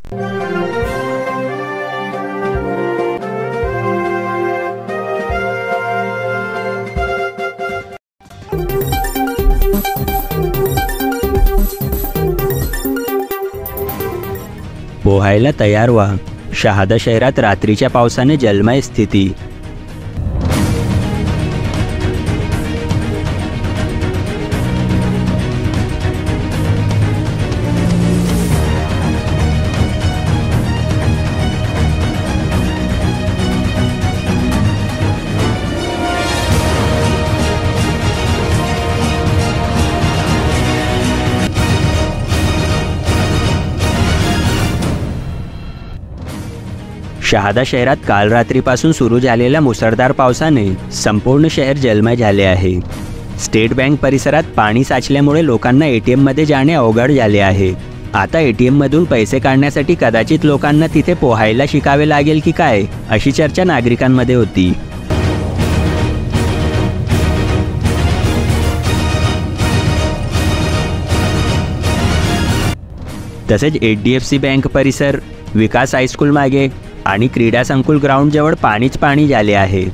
पोहायला तयार व्हा, शहादा शहरात रात्रीच्या पावसाने जलमय स्थिती। शहादा शहरात काल रात्रीपासून सुरू झालेल्या मुसळधार पावसाने संपूर्ण शहर जलमय झाले आहे। स्टेट बँक परिसरात पाणी साचल्यामुळे लोकांना एटीएममध्ये जाणे अवघड झाले आहे। आता एटीएममधून पैसे काढण्यासाठी कदाचित लोकांना तिथे पोहायला शिकावे लागेल की काय, अशी चर्चा नागरिकांमध्ये होती। तसेच HDFC बँक परिसर, विकास हायस्कूल मागे आणि क्रीडा संकुल ग्राउंड जवळ पाणीच पाणी झाले आहे।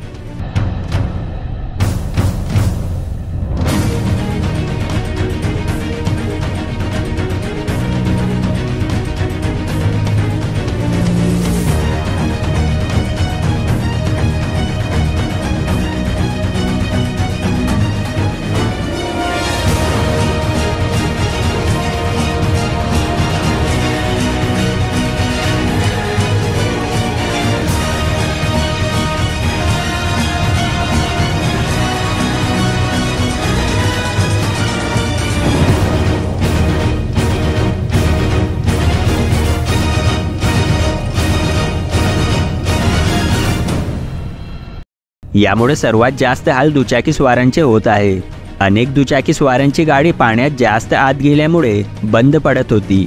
यामुळे सर्वात जास्त हाल दुचाकी स्वारांचे होत आहे। अनेक दुचाकी स्वारांची गाडी पाण्यात जास्त आत गेल्यामुळे बंद पडत होती।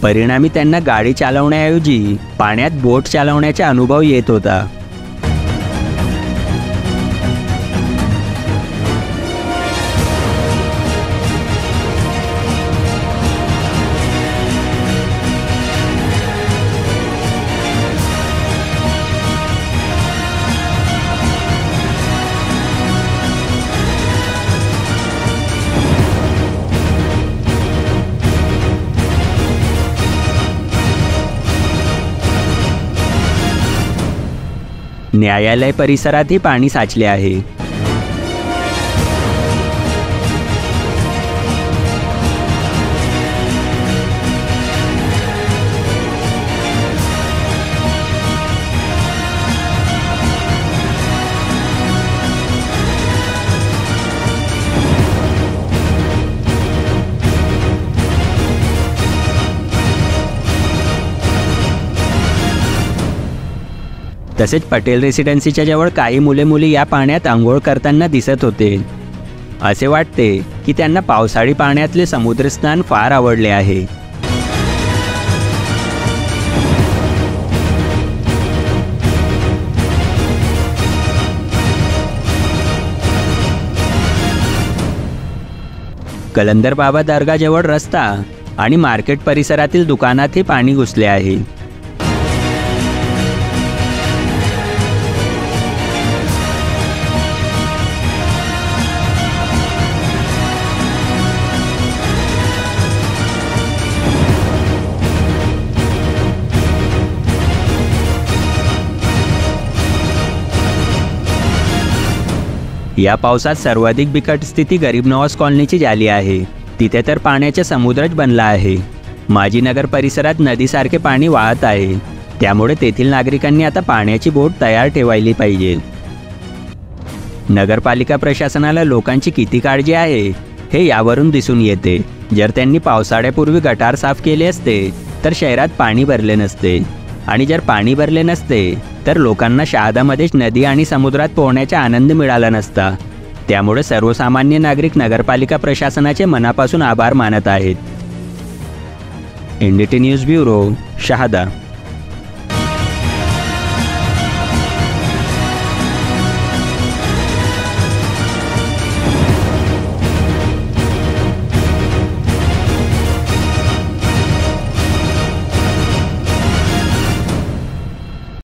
परिणामी त्यांना गाडी चालवण्याऐवजी पाण्यात बोट चालवण्याचा अनुभव येत होता। न्यायालय परिसरातही पाणी साचले आहे। तसेच पटेल रेसिडेन्सीच्या जवळ काही मुले या पाण्यात आंघोळ करताना दिसत होते। असे वाटते की त्यांना पावसाळी पाण्यातले समुद्रस्नान फार आवडले आहे। कलंदर बाबा दर्गाजवळ रस्ता आणि मार्केट परिसरातील दुकानातही पाणी घुसले आहे। या पावसात सर्वाधिक बिकट स्थिती गरीब नवाज कॉलनीची झाली आहे। तिथे तर पाण्याचा समुद्रच बनला आहे। माजी नगर परिसरात नदीसारखे पाणी वाहत आहे, त्यामुळे तेथील नागरिकांनी आता पाण्याची बोट तयार ठेवायला पाहिजे। नगरपालिका प्रशासनाला लोकांची किती काळजी आहे हे यावरून दिसून येते। जर त्यांनी पावसाळ्यापूर्वी गटार साफ केले असते तर शहरात पाणी भरले नसते, आणि जर पाणी भरले नसते तर लोकांना शहादामध्येच नदी आणि समुद्रात पोहण्याचा आनंद मिळाला नसता। त्यामुळे सर्वसामान्य नागरिक नगरपालिका प्रशासनाचे मनापासून आभार मानत आहेत। NDT news bureau, Shahada.